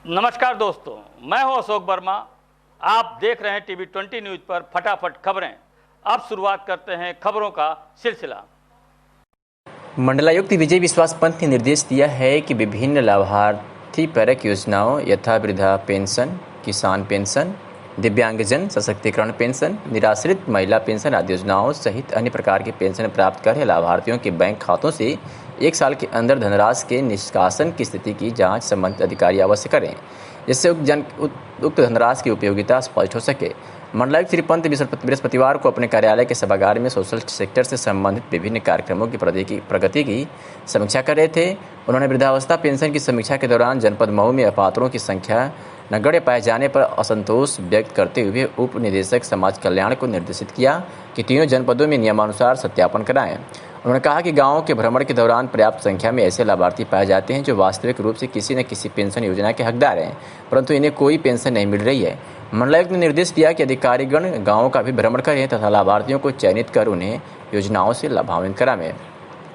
नमस्कार दोस्तों, मैं हूं अशोक वर्मा। आप देख रहे हैं टीवी 20 न्यूज पर फटाफट खबरें। अब शुरुआत करते हैं खबरों का सिलसिला। मंडलायुक्त विजय विश्वास पंत ने निर्देश दिया है कि विभिन्न लाभार्थी परक योजनाओं यथा वृद्धा पेंशन, किसान पेंशन, दिव्यांगजन सशक्तिकरण पेंशन, निराश्रित महिला पेंशन आदि योजनाओं सहित अन्य प्रकार की पेंशन प्राप्त कर रहे लाभार्थियों के बैंक खातों से 1 साल के अंदर धनराशि के निष्कासन की स्थिति की जांच संबंधित अधिकारी अवश्य करें, जिससे उक्त धनराशि की उपयोगिता स्पष्ट हो सके। मंडलायुक्त श्री पंत बृहस्पतिवार को अपने कार्यालय के सभागार में सोशल सेक्टर से संबंधित विभिन्न कार्यक्रमों की प्रगति की समीक्षा कर रहे थे। उन्होंने वृद्धावस्था पेंशन की समीक्षा के दौरान जनपद मऊ में अपात्रों की संख्या नगण्य पाए जाने पर असंतोष व्यक्त करते हुए उप निदेशक समाज कल्याण को निर्देशित किया कि तीनों जनपदों में नियमानुसार सत्यापन कराएं। उन्होंने कहा कि गांवों के भ्रमण के दौरान पर्याप्त संख्या में ऐसे लाभार्थी पाए जाते हैं जो वास्तविक रूप से किसी न किसी पेंशन योजना के हकदार हैं, परंतु इन्हें कोई पेंशन नहीं मिल रही है। मंडलायुक्त ने निर्देश दिया कि अधिकारीगण गाँवों का भी भ्रमण करें तथा लाभार्थियों को चयनित कर उन्हें योजनाओं से लाभान्वित कराएं।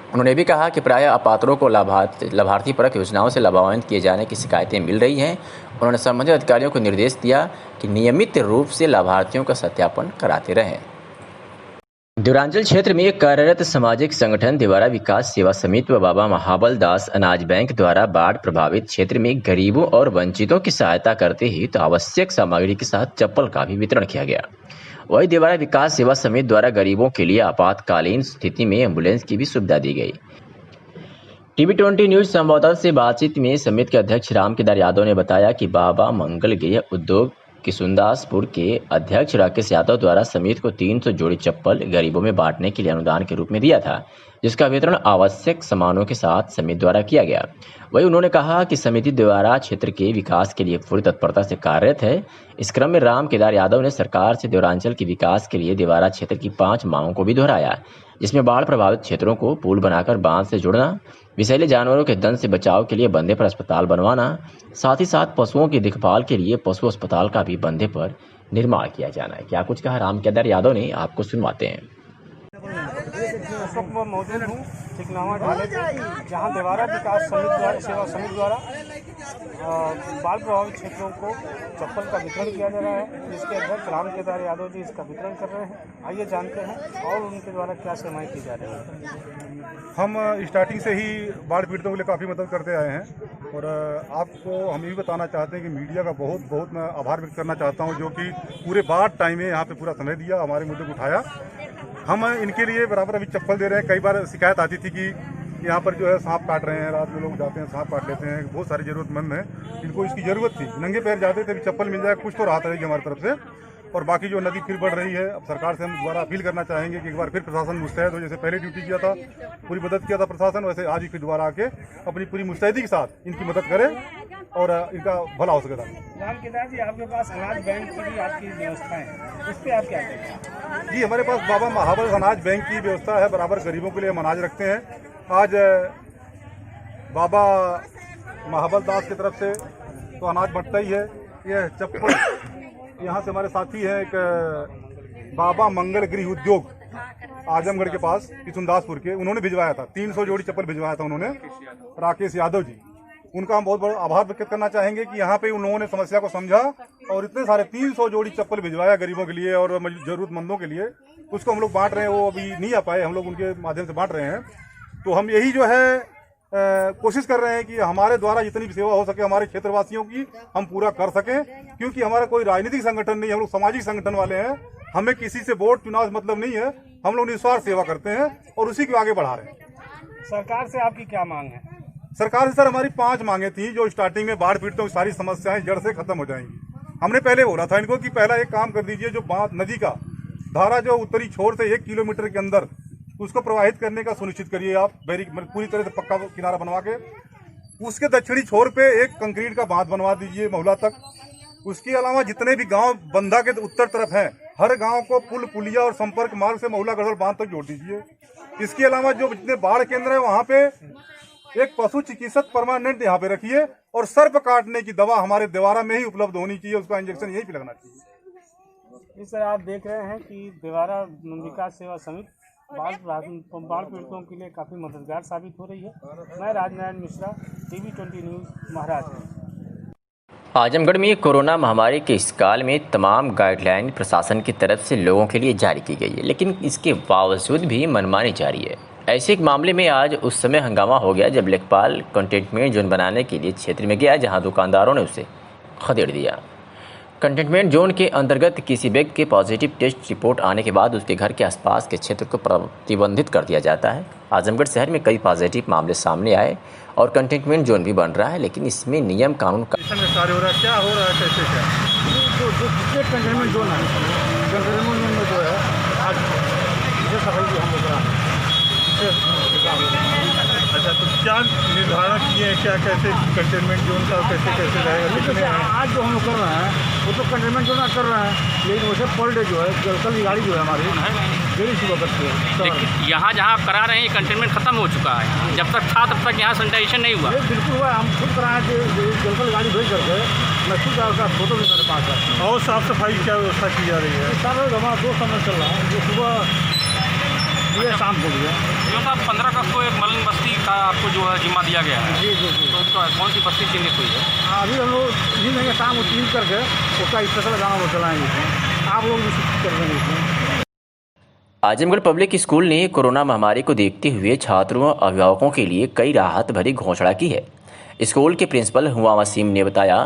उन्होंने भी कहा कि प्रायः अपात्रों को लाभार्थी परक योजनाओं से लाभान्वित किए जाने की शिकायतें मिल रही हैं। उन्होंने संबंधित अधिकारियों को निर्देश दिया कि नियमित रूप से लाभार्थियों का सत्यापन कराते रहें। देवरांचल क्षेत्र में कार्यरत सामाजिक संगठन देवारा विकास सेवा समिति व बाबा महाबल दास अनाज बैंक द्वारा बाढ़ प्रभावित क्षेत्र में गरीबों और वंचितों की सहायता करते ही तो आवश्यक सामग्री के साथ चप्पल का भी वितरण किया गया। वहीं देवारा विकास सेवा समिति द्वारा गरीबों के लिए आपातकालीन स्थिति में एम्बुलेंस की भी सुविधा दी गई। टीवी 20 न्यूज संवाददाता से बातचीत में समिति के अध्यक्ष रामकेदार यादव ने बताया कि बाबा मंगल गृह उद्योग किशुनदासपुर के अध्यक्ष राकेश यादव द्वारा समिति को 300 जोड़ी चप्पल गरीबों में बांटने के लिए अनुदान के रूप में दिया था, जिसका वितरण आवश्यक सामानों के साथ समिति द्वारा किया गया। वहीं उन्होंने कहा कि समिति द्वारा क्षेत्र के विकास के लिए पूरी तत्परता से कार्यरत है। इस क्रम में रामकेदार यादव ने सरकार से देवरांचल के विकास के लिए देवारा क्षेत्र की 5 मांगों को भी दोहराया, जिसमें बाढ़ प्रभावित क्षेत्रों को पुल बनाकर बांध से जोड़ना, विषैले जानवरों के दंश से बचाव के लिए बंधे पर अस्पताल बनवाना, साथ ही साथ पशुओं की देखभाल के लिए पशु अस्पताल का भी बंधे पर निर्माण किया जाना है। क्या कुछ कहा रामकेदार यादव ने, आपको सुनवाते हैं। मैं मौजूद हूँ चिकनावा ढाले पे, जहाँ देवारा विकास सेवा समिति द्वारा बाढ़ प्रभावित क्षेत्रों को चप्पल का वितरण किया जा रहा है, जिसके अध्यक्ष रामकेदार यादव जी इसका वितरण कर रहे हैं। आइए जानते हैं और उनके द्वारा क्या सेवाएं की जा रही हैं। हम स्टार्टिंग से ही बाढ़ पीड़ितों के लिए काफ़ी मदद करते आए हैं और आपको हम ये भी बताना चाहते हैं कि मीडिया का बहुत मैं आभार व्यक्त करना चाहता हूँ, जो कि पूरे बाढ़ टाइम में यहाँ पे पूरा समय दिया, हमारे मुद्दे को उठाया। हम इनके लिए बराबर अभी चप्पल दे रहे हैं। कई बार शिकायत आती थी कि यहाँ पर जो है सांप काट रहे हैं, रात में लोग जाते हैं सांप काट लेते हैं। बहुत सारी ज़रूरतमंद हैं, इनको इसकी ज़रूरत थी। नंगे पैर जाते थे, चप्पल मिल जाए, कुछ तो राहत रहेगी हमारी तरफ से। और बाकी जो नदी फिर बढ़ रही है, अब सरकार से हम दोबारा अपील करना चाहेंगे कि एक बार फिर प्रशासन मुस्तैद हो। जैसे पहले ड्यूटी किया था, पूरी मदद किया था प्रशासन, वैसे आज ही फिर दोबारा आके अपनी पूरी मुस्तैदी के साथ इनकी मदद करें और इनका भला हो सकेगा। रामकेदार जी, आपके पास अनाज बैंक की भी आपकी व्यवस्था है, उस पर आप क्या कहेंगे? जी, हमारे पास बाबा महाबल अनाज बैंक की व्यवस्था है। बराबर गरीबों के लिए हम अनाज रखते हैं। आज बाबा महाबल दास की तरफ से तो अनाज बंटता ही है। ये चप्पल यहाँ से हमारे साथी हैं, एक बाबा मंगल गृह उद्योग आजमगढ़ के पास किशुनदासपुर के, उन्होंने भिजवाया था। 300 जोड़ी चप्पल भिजवाया था उन्होंने, राकेश यादव जी। उनका हम बहुत बड़ा आभार व्यक्त करना चाहेंगे कि यहाँ पे उन लोगों ने समस्या को समझा और इतने सारे 300 जोड़ी चप्पल भिजवाया गरीबों के लिए और जरूरतमंदों के लिए। उसको हम लोग बांट रहे हैं, वो अभी नहीं आ पाए, हम लोग उनके माध्यम से बांट रहे हैं। तो हम यही जो है कोशिश कर रहे हैं कि हमारे द्वारा जितनी भी सेवा हो सके हमारे क्षेत्रवासियों की हम पूरा कर सकें, क्योंकि हमारा कोई राजनीतिक संगठन नहीं है, हम लोग सामाजिक संगठन वाले हैं। हमें किसी से वोट चुनाव से मतलब नहीं है, हम लोग निस्वार्थ सेवा करते हैं और उसी को आगे बढ़ा रहे हैं। सरकार से आपकी क्या मांग है? सरकार से सर हमारी 5 मांगे थी, जो स्टार्टिंग में बाढ़ पीड़ितों की सारी समस्याएं जड़ से खत्म हो जाएंगी। हमने पहले बोला था इनको कि पहला एक काम कर दीजिए, जो नदी का धारा जो उत्तरी छोर से 1 किलोमीटर के अंदर उसको प्रवाहित करने का सुनिश्चित करिए आप, पूरी तरह से पक्का किनारा बनवा के। उसके दक्षिणी छोर पे एक कंक्रीट का बांध बनवा दीजिए महुला तक। उसके अलावा जितने भी गांव बंधा के उत्तर तरफ हैं, हर गांव को पुल पुलिया और संपर्क मार्ग से महुला गढ़ल बांध तक जोड़ दीजिए। इसके अलावा जो जितने बाढ़ केंद्र है वहां पे एक पशु चिकित्सक परमानेंट यहाँ पे रखिए और सर्प काटने की दवा हमारे देवारा में ही उपलब्ध होनी चाहिए, उसका इंजेक्शन यहीं पे लगना चाहिए। इस तरह आप देख रहे हैं कि देवारा विकास सेवा समिति बाढ़ पीड़ितों के लिए काफ़ी मददगार साबित हो रही है। मैं राजनारायण मिश्रा, टीवी 20 न्यूज़, महाराजगंज। आजमगढ़ में कोरोना महामारी के इस काल में तमाम गाइडलाइन प्रशासन की तरफ से लोगों के लिए जारी की गई है, लेकिन इसके बावजूद भी मनमानी जारी है। ऐसे एक मामले में आज उस समय हंगामा हो गया जब लेखपाल कंटेनमेंट जोन बनाने के लिए क्षेत्र में गया, जहां दुकानदारों ने उसे खदेड़ दिया। कंटेनमेंट जोन के अंतर्गत किसी व्यक्ति के पॉजिटिव टेस्ट रिपोर्ट आने के बाद उसके घर के आसपास के क्षेत्र को प्रतिबंधित कर दिया जाता है। आजमगढ़ शहर में कई पॉजिटिव मामले सामने आए और कंटेनमेंट जोन भी बन रहा है, लेकिन इसमें नियम कानून का कार्य हो रहा है। क्या हो रहा है, कैसे क्या? जो कंटेनमेंट जोन है, कंटेनमेंट जोन में जो है आज इसे सफाई की हम लोग करा रहे अच्छा, तो क्या निर्धारण किए हैं, क्या कैसे कंटेनमेंट जोन का कैसे कैसे रहेगा, कितने हैं? आज जो हम लोग कर रहे हैं वो तो कंटेनमेंट जोन कर रहे हैं, लेकिन वैसे पर डे जो है कल की गाड़ी जो है हमारी डेली सुबह करती है। लेकिन यहाँ जहाँ करा रहे हैं कंटेनमेंट खत्म हो चुका है, जब तक था तब तक यहाँ सैनिटाइजेशन नहीं हुआ। ये बिल्कुल हुआ, हम खुद कराएं कि जलकल गाड़ी भेज करके मैं खुद का फोटो भी मेरे पास है। और साफ सफाई क्या व्यवस्था की जा रही है? सर हमारा 2 समय चल रहा है, जो सुबह ये शाम को भी है। क्यों साहब 15 अगस्त को एक मलिन बस्ती का आपको जो है जिम्मा दिया गया है, जी जी जी। तो उसका कौन सी बस्ती चिन्हित हुई है? अभी हम लोग 3 महीने शाम को क्लीन करके उसका स्पेशल गाना वो चलाएंगे इसमें, आप लोग भी कर देंगे इसमें। आजमगढ़ पब्लिक स्कूल ने कोरोना महामारी को देखते हुए छात्रों और अभिभावकों के लिए कई राहत भरी घोषणा की है। स्कूल के प्रिंसिपल हुमा वसीम ने बताया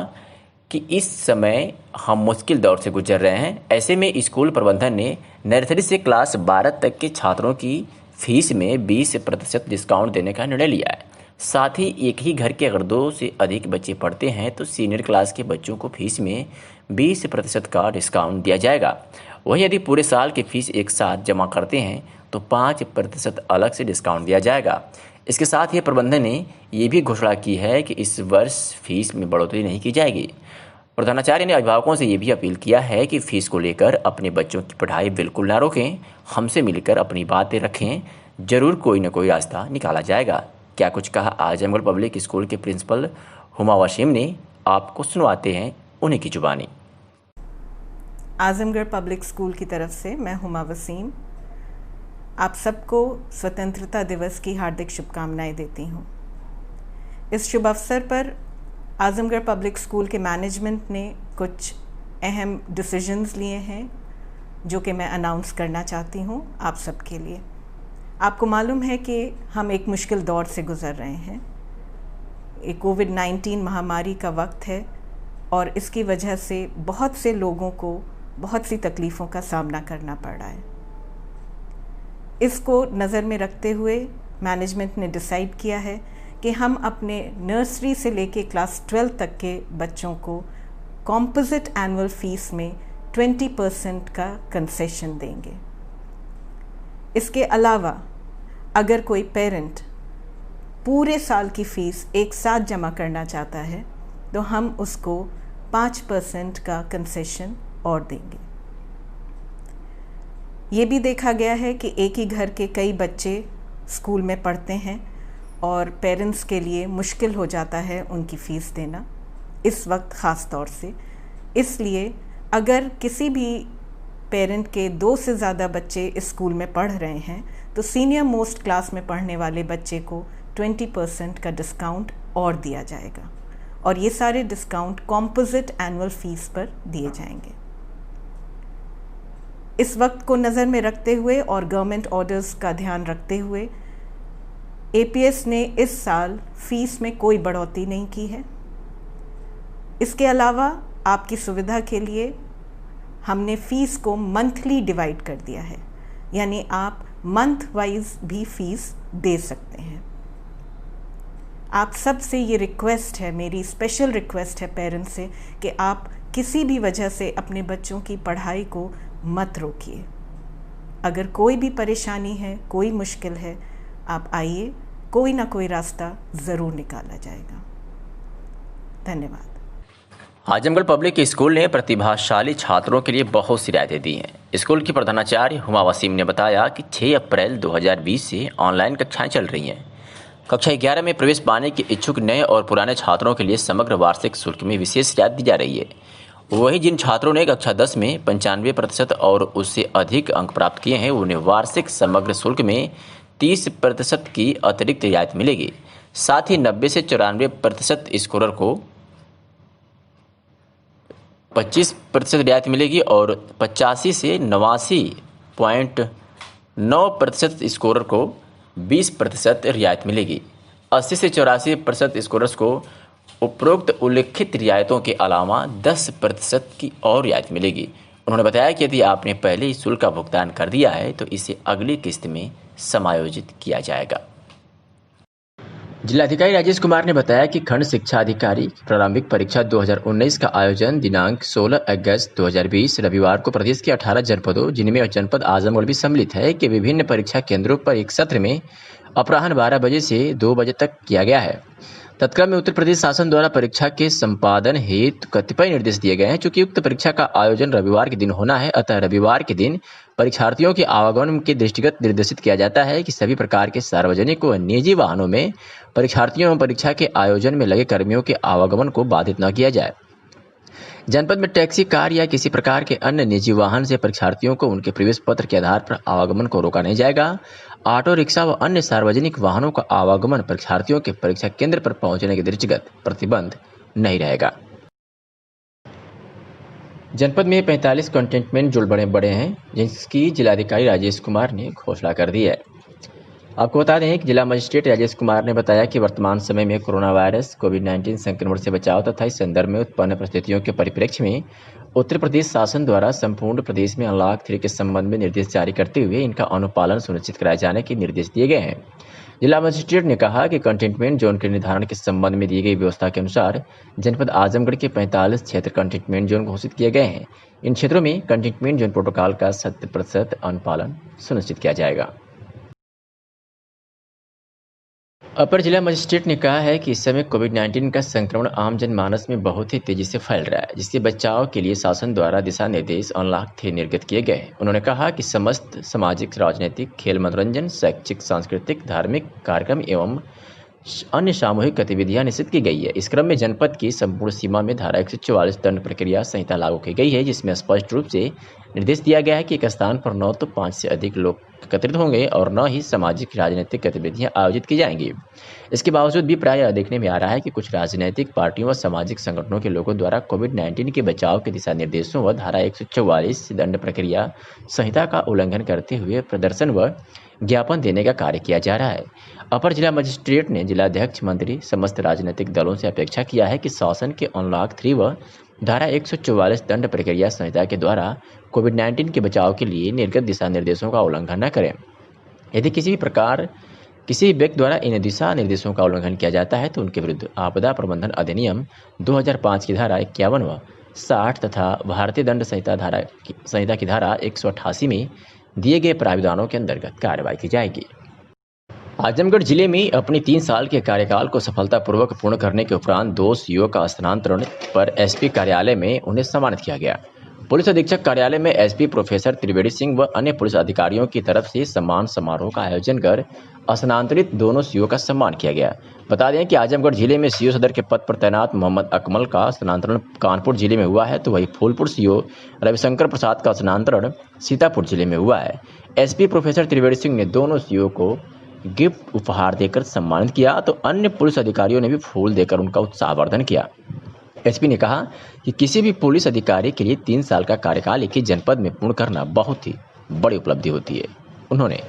कि इस समय हम मुश्किल दौर से गुजर रहे हैं। ऐसे में स्कूल प्रबंधन ने नर्सरी से क्लास 12 तक के छात्रों की फीस में 20% डिस्काउंट देने का निर्णय लिया है। साथ ही एक ही घर के अगर 2 से अधिक बच्चे पढ़ते हैं तो सीनियर क्लास के बच्चों को फीस में 20% का डिस्काउंट दिया जाएगा। वहीं यदि पूरे साल की फीस एक साथ जमा करते हैं तो 5% अलग से डिस्काउंट दिया जाएगा। इसके साथ ही प्रबंधन ने ये भी घोषणा की है कि इस वर्ष फीस में बढ़ोतरी नहीं की जाएगी। प्रधानाचार्य ने अभिभावकों से ये भी अपील किया है कि फीस को लेकर अपने बच्चों की पढ़ाई बिल्कुल ना रोकें, हमसे मिलकर अपनी बातें रखें, जरूर कोई न कोई रास्ता निकाला जाएगा। क्या कुछ कहा आजमगढ़ पब्लिक स्कूल के प्रिंसिपल हुमा वसीम ने, आपको सुनवाते हैं उन्हीं की जुबानी। आजमगढ़ पब्लिक स्कूल की तरफ से मैं हुमा वसीम आप सबको स्वतंत्रता दिवस की हार्दिक शुभकामनाएं देती हूँ। इस शुभ अवसर पर आजमगढ़ पब्लिक स्कूल के मैनेजमेंट ने कुछ अहम डिसीजंस लिए हैं जो कि मैं अनाउंस करना चाहती हूँ आप सबके लिए। आपको मालूम है कि हम एक मुश्किल दौर से गुज़र रहे हैं। एक कोविड-19 महामारी का वक्त है और इसकी वजह से बहुत से लोगों को बहुत सी तकलीफ़ों का सामना करना पड़ रहा है। इसको नज़र में रखते हुए मैनेजमेंट ने डिसाइड किया है कि हम अपने नर्सरी से लेके क्लास 12 तक के बच्चों को कॉम्पोजिट एनुअल फीस में 20% का कंसेशन देंगे। इसके अलावा अगर कोई पेरेंट पूरे साल की फ़ीस एक साथ जमा करना चाहता है तो हम उसको 5% का कंसेशन और देंगे। ये भी देखा गया है कि एक ही घर के कई बच्चे स्कूल में पढ़ते हैं और पेरेंट्स के लिए मुश्किल हो जाता है उनकी फ़ीस देना इस वक्त ख़ास तौर से। इसलिए अगर किसी भी पेरेंट के 2 से ज़्यादा बच्चे इस स्कूल में पढ़ रहे हैं तो सीनियर मोस्ट क्लास में पढ़ने वाले बच्चे को 20% का डिस्काउंट और दिया जाएगा और ये सारे डिस्काउंट कॉम्पोजिट एनुअल फीस पर दिए जाएंगे। इस वक्त को नज़र में रखते हुए और गवर्नमेंट ऑर्डर्स का ध्यान रखते हुए एपीएस ने इस साल फ़ीस में कोई बढ़ोतरी नहीं की है। इसके अलावा आपकी सुविधा के लिए हमने फ़ीस को मंथली डिवाइड कर दिया है, यानी आप मंथ वाइज भी फ़ीस दे सकते हैं। आप सब से ये रिक्वेस्ट है, मेरी स्पेशल रिक्वेस्ट है पेरेंट्स से कि आप किसी भी वजह से अपने बच्चों की पढ़ाई को मत रोकिए। अगर कोई भी परेशानी है, कोई मुश्किल है, आप आइए, कोई ना कोई रास्ता ज़रूर निकाला जाएगा। धन्यवाद। आजमगढ़ पब्लिक स्कूल ने प्रतिभाशाली छात्रों के लिए बहुत सी रियायतें दी हैं। स्कूल की प्रधानाचार्य हुमा वसीम ने बताया कि 6 अप्रैल 2020 से ऑनलाइन कक्षाएं चल रही हैं। कक्षा 11 में प्रवेश पाने के इच्छुक नए और पुराने छात्रों के लिए समग्र वार्षिक शुल्क में विशेष रियायत दी जा रही है। वहीं जिन छात्रों ने कक्षा 10 में 95% और उससे अधिक अंक प्राप्त किए हैं उन्हें वार्षिक समग्र शुल्क में 30% की अतिरिक्त रियायत मिलेगी। साथ ही 90 से 94% स्कोरर को 25% रियायत मिलेगी और 85 से 89.9% स्कोरर को 20% रियायत मिलेगी। 80 से 84% स्कोरर्स को उपरोक्त उल्लिखित रियायतों के अलावा 10% की और रियायत मिलेगी। उन्होंने बताया कि यदि आपने पहले ही शुल्क का भुगतान कर दिया है तो इसे अगली किस्त में समायोजित किया जाएगा। जिलाधिकारी राजेश कुमार ने बताया कि खंड शिक्षा अधिकारी प्रारंभिक परीक्षा 2019 का आयोजन दिनांक 16 अगस्त 2020 रविवार को प्रदेश के 18 जनपदों जिनमें जनपद आजमगढ़ भी सम्मिलित है के विभिन्न परीक्षा केंद्रों पर एक सत्र में अपराह्न 12 बजे से 2 बजे तक किया गया है। तत्क्रम में उत्तर प्रदेश शासन द्वारा परीक्षा के संपादन हेतु कतिपय निर्देश दिए गए हैं। चूंकि उक्त परीक्षा का आयोजन रविवार के दिन होना है, अतः रविवार के दिन परीक्षार्थियों के आवागमन के दृष्टिगत निर्देशित किया जाता है कि सभी प्रकार के सार्वजनिक व निजी वाहनों में परीक्षार्थियों एवं परीक्षा के आयोजन में लगे कर्मियों के आवागमन को बाधित न किया जाए। जनपद में टैक्सी, कार या किसी प्रकार के अन्य निजी वाहन से परीक्षार्थियों को उनके प्रवेश पत्र के आधार पर आवागमन को रोका नहीं जाएगा। ऑटो रिक्शा व अन्य सार्वजनिक वाहनों का आवागमन परीक्षार्थियों के परीक्षा केंद्र पर पहुंचने के दृष्टिगत प्रतिबंध नहीं रहेगा। जनपद में 45 कंटेनमेंट जोन बड़े हैं, जिसकी जिलाधिकारी राजेश कुमार ने घोषणा कर दी है। आपको बता दें कि जिला मजिस्ट्रेट राजेश कुमार ने बताया कि वर्तमान समय में कोरोना वायरस कोविड-19 संक्रमण से बचाव तथा इस संदर्भ में उत्पन्न परिस्थितियों के परिप्रेक्ष्य में उत्तर प्रदेश शासन द्वारा संपूर्ण प्रदेश में अनलॉक 3 के संबंध में निर्देश जारी करते हुए इनका अनुपालन सुनिश्चित कराए जाने के निर्देश दिए गए हैं। जिला मजिस्ट्रेट ने कहा कि कंटेनमेंट जोन के निर्धारण के संबंध में दी गई व्यवस्था के अनुसार जनपद आजमगढ़ के 45 क्षेत्र कंटेनमेंट जोन घोषित किए गए हैं। इन क्षेत्रों में कंटेनमेंट जोन प्रोटोकॉल का 100% अनुपालन सुनिश्चित किया जाएगा। अपर जिला मजिस्ट्रेट ने कहा है कि इस समय कोविड-19 का संक्रमण आम जनमानस में बहुत ही तेजी से फैल रहा है, जिसके बचाव के लिए शासन द्वारा दिशा निर्देश अनलॉक 3 निर्गत किए गए हैं। उन्होंने कहा कि समस्त सामाजिक, राजनीतिक, खेल, मनोरंजन, शैक्षिक, सांस्कृतिक, धार्मिक कार्यक्रम एवं अन्य सामूहिक गतिविधियां निश्चित की गई है। इस क्रम में जनपद की संपूर्ण सीमा में धारा 144 दंड प्रक्रिया संहिता लागू की गई है, जिसमें स्पष्ट रूप से निर्देश दिया गया है कि एक स्थान पर न तो 5 से अधिक लोग एकत्रित होंगे और न ही सामाजिक राजनीतिक गतिविधियां आयोजित की जाएंगी। इसके बावजूद भी प्रायः देखने में आ रहा है कि कुछ राजनीतिक पार्टियों व सामाजिक संगठनों के लोगों द्वारा कोविड-19 के बचाव के दिशा निर्देशों व धारा 144 दंड प्रक्रिया संहिता का उल्लंघन करते हुए प्रदर्शन व ज्ञापन देने का कार्य किया जा रहा है। अपर जिला मजिस्ट्रेट ने जिलाध्यक्ष, मंत्री, समस्त राजनीतिक दलों से अपेक्षा किया है कि शासन के अनलॉक 3 व धारा 144 दंड प्रक्रिया संहिता के द्वारा कोविड-19 के बचाव के लिए निर्गत दिशा निर्देशों का उल्लंघन न करें। यदि किसी भी व्यक्ति द्वारा इन दिशा निर्देशों का उल्लंघन किया जाता है तो उनके विरुद्ध आपदा प्रबंधन अधिनियम 2005 की धारा 51 व 60 तथा भारतीय दंड संहिता की धारा 188 में दिए गए प्राविधानों के अंतर्गत कार्रवाई की जाएगी। आजमगढ़ जिले में अपने 3 साल के कार्यकाल को सफलतापूर्वक पूर्ण करने के उपरांत 2 सीओ का स्थानांतरण पर एसपी कार्यालय में उन्हें सम्मानित किया गया। पुलिस अधीक्षक कार्यालय में एसपी प्रोफेसर त्रिवेदी सिंह व अन्य पुलिस अधिकारियों की तरफ से सम्मान समारोह का आयोजन कर स्थानांतरित दोनों सीओ का सम्मान किया गया। बता दें कि आजमगढ़ जिले में सीओ सदर के पद पर तैनात मोहम्मद अकमल का स्थानांतरण कानपुर जिले में हुआ है, तो वही फूलपुर सीओ रविशंकर प्रसाद का स्थानांतरण सीतापुर जिले में हुआ है। एसपी प्रोफेसर त्रिवेदी सिंह ने दोनों सीओ को गिफ्ट उपहार देकर सम्मानित किया, तो अन्य पुलिस अधिकारियों ने भी फूल देकर उनका उत्साहवर्धन किया। एसपी ने कहा कि किसी भी पुलिस अधिकारी के लिए 3 साल का कार्यकाल एक ही जनपद में पूर्ण करना बहुत ही बड़ी उपलब्धि होती है। उन्होंने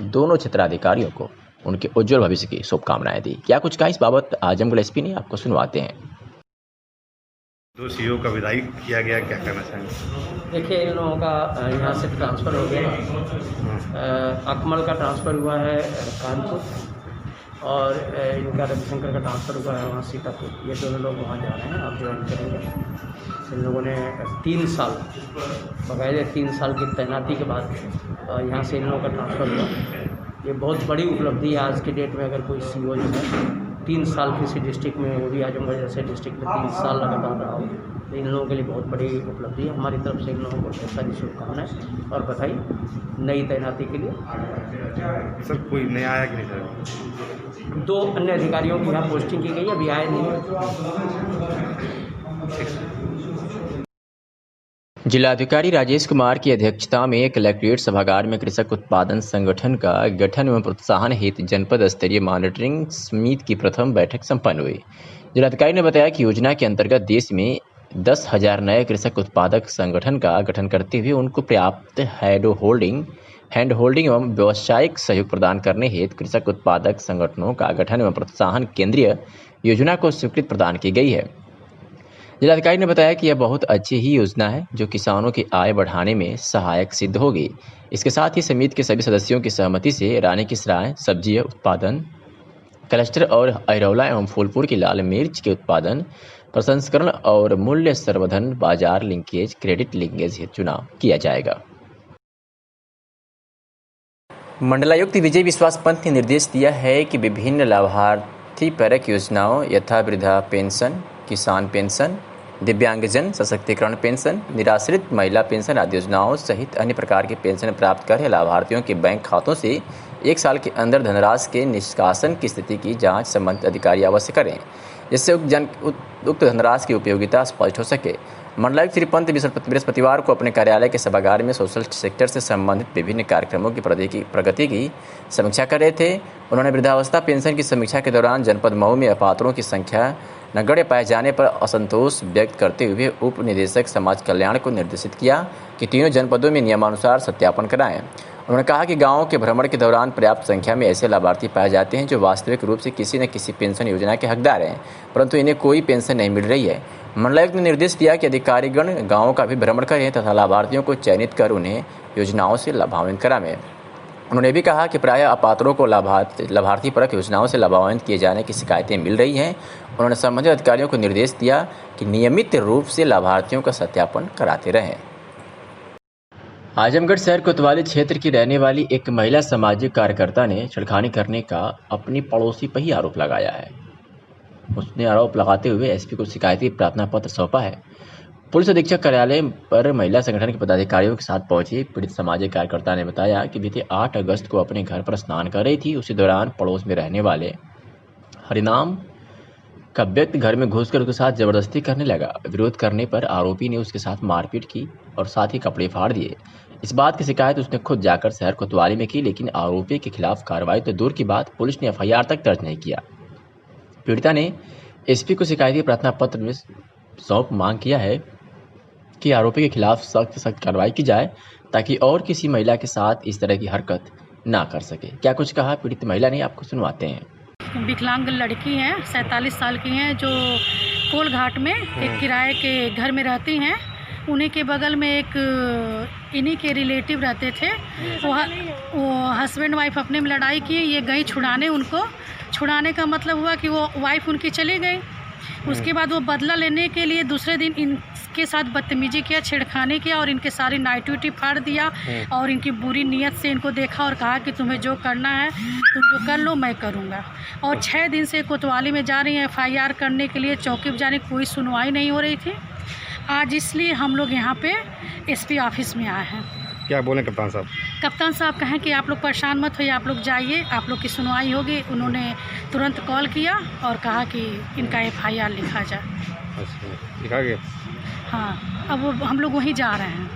दोनों क्षेत्राधिकारियों को उनके उज्जवल भविष्य की शुभकामनाएं दी। क्या कुछ कहा इस बाबत आजमगढ़ एसपी ने, आपको सुनवाते हैं। 2 सीओ का विदाई किया गया, क्या कहना चाहेंगे? देखिए, इन लोगों का यहाँ से ट्रांसफ़र हो गया। अकमल का ट्रांसफ़र हुआ है कानपुर और इनका रविशंकर का ट्रांसफ़र हुआ है वहाँ सीतापुर। ये दोनों लोग वहाँ जा रहे हैं, आप ज्वाइन करेंगे। इन लोगों ने 3 साल बकायदे 3 साल की तैनाती के बाद यहाँ से इन लोगों का ट्रांसफ़र हुआ। ये बहुत बड़ी उपलब्धि है आज के डेट में। अगर कोई सीओ जो है 3 साल किसी डिस्ट्रिक्ट में, वो भी आजमगढ़ जैसे डिस्ट्रिक्ट में 3 साल लगातार रहा हो, तो इन लोगों के लिए बहुत बड़ी उपलब्धि है। हमारी तरफ से इन लोगों को बहुत सारी शुभकामनाएं और बधाई नई तैनाती के लिए। सर, कोई नया आया कि नहीं सर? 2 अन्य अधिकारियों की यहाँ पोस्टिंग की गई, अभी आए नहीं है। जिलाधिकारी राजेश कुमार की अध्यक्षता में कलेक्ट्रेट सभागार में कृषक उत्पादन संगठन का गठन एवं प्रोत्साहन हेतु जनपद स्तरीय मॉनिटरिंग समिति की प्रथम बैठक संपन्न हुई। जिलाधिकारी ने बताया कि योजना के अंतर्गत देश में 10,000 नए कृषक उत्पादक संगठन का गठन करते हुए उनको पर्याप्त हैंड होल्डिंग एवं व्यावसायिक सहयोग प्रदान करने हेतु कृषक उत्पादक संगठनों का गठन एवं प्रोत्साहन केंद्रीय योजना को स्वीकृति प्रदान की गई है। जिलाधिकारी ने बताया कि यह बहुत अच्छी ही योजना है जो किसानों की आय बढ़ाने में सहायक सिद्ध होगी। इसके साथ ही समिति के सभी सदस्यों की सहमति से रानी की सराय सब्जी उत्पादन क्लस्टर और अहिरौला एवं फूलपुर की लाल मिर्च के उत्पादन प्रसंस्करण और मूल्य संवर्धन बाजार लिंकेज क्रेडिट लिंकेज हेतु चुनाव किया जाएगा। मंडलायुक्त विजय विश्वास पंत ने निर्देश दिया है कि विभिन्न लाभार्थी परक योजनाओं यथा वृद्धा पेंशन, किसान पेंशन, दिव्यांगजन सशक्तिकरण पेंशन, निराश्रित महिला पेंशन आदि योजनाओं सहित अन्य प्रकार की पेंशन प्राप्त कर रहे लाभार्थियों के बैंक खातों से 1 साल के अंदर धनराशि के निष्कासन की स्थिति की जांच संबंधित अधिकारी अवश्य करें, जिससे उक्त धनराशि की उपयोगिता स्पष्ट हो सके। मंडलायुक्त श्री पंत बृहस्पतिवार को अपने कार्यालय के सभागार में सोशल सेक्टर से संबंधित विभिन्न कार्यक्रमों की प्रगति की समीक्षा कर रहे थे। उन्होंने वृद्धावस्था पेंशन की समीक्षा के दौरान जनपद मऊ में अपात्रों की संख्या नगण्य पाए जाने पर असंतोष व्यक्त करते हुए उप निदेशक समाज कल्याण को निर्देशित किया कि तीनों जनपदों में नियमानुसार सत्यापन कराएं। उन्होंने कहा कि गांवों के भ्रमण के दौरान पर्याप्त संख्या में ऐसे लाभार्थी पाए जाते हैं जो वास्तविक रूप से किसी न किसी पेंशन योजना के हकदार हैं, परंतु इन्हें कोई पेंशन नहीं मिल रही है। मंडलायुक्त ने निर्देश दिया कि अधिकारीगण गाँवों का भी भ्रमण करें तथा लाभार्थियों को चयनित कर उन्हें योजनाओं से लाभान्वित कराएं। उन्होंने भी कहा कि प्रायः अपात्रों को लाभार्थी परक योजनाओं से लाभान्वित किए जाने की शिकायतें मिल रही हैं। उन्होंने संबंधित अधिकारियों को निर्देश दिया कि नियमित रूप से लाभार्थियों का सत्यापन कराते रहें। आजमगढ़ शहर कोतवाली क्षेत्र की रहने वाली एक महिला सामाजिक कार्यकर्ता ने छेड़खानी करने का अपनी पड़ोसी पर ही आरोप लगाया है। उसने आरोप लगाते हुए एसपी को शिकायती प्रार्थना पत्र सौंपा है। पुलिस अधीक्षक कार्यालय पर महिला संगठन के पदाधिकारियों के साथ पहुंची पीड़ित सामाजिक कार्यकर्ता ने बताया कि बीते 8 अगस्त को अपने घर पर स्नान कर रही थी। उसी दौरान पड़ोस में रहने वाले हरिनाम का व्यक्ति घर में घुसकर उसके साथ जबरदस्ती करने लगा। विरोध करने पर आरोपी ने उसके साथ मारपीट की और साथ ही कपड़े फाड़ दिए। इस बात की शिकायत उसने खुद जाकर शहर कोतवाली में की, लेकिन आरोपी के खिलाफ कार्रवाई तो दूर की बात पुलिस ने FIR तक दर्ज नहीं किया। पीड़िता ने एसपी को शिकायती प्रार्थना पत्र में सौंप मांग किया है कि आरोपी के खिलाफ सख्त से सख्त कार्रवाई की जाए ताकि और किसी महिला के साथ इस तरह की हरकत ना कर सके। क्या कुछ कहा पीड़ित महिला ने, आपको सुनवाते हैं। विकलांग लड़की हैं, 47 साल की हैं, जो कोलघाट में एक किराए के घर में रहती हैं। उन्हीं के बगल में एक इन्हीं के रिलेटिव रहते थे। वो हस्बैंड वाइफ अपने में लड़ाई की, ये गई छुड़ाने उनको। छुड़ाने का मतलब हुआ कि वो वाइफ उनकी चली गई। उसके बाद वो बदला लेने के लिए दूसरे दिन इनके साथ बदतमीजी किया, छेड़खानी किया और इनके सारी नाइटी उटी फाड़ दिया और इनकी बुरी नीयत से इनको देखा और कहा कि तुम्हें जो करना है तुम जो कर लो, मैं करूँगा। और 6 दिन से कोतवाली में जा रही हैं FIR करने के लिए, चौकी पर जाने कोई सुनवाई नहीं हो रही थी। आज इसलिए हम लोग यहाँ पे SP ऑफिस में आए हैं। क्या बोले कप्तान साहब? कप्तान साहब कहें कि आप लोग परेशान मत होइए, आप लोग जाइए, आप लोग की सुनवाई होगी। उन्होंने तुरंत कॉल किया और कहा कि इनका FIR लिखा जाए। अच्छा, लिखा गया? हाँ, अब हम लोग वहीं जा रहे हैं।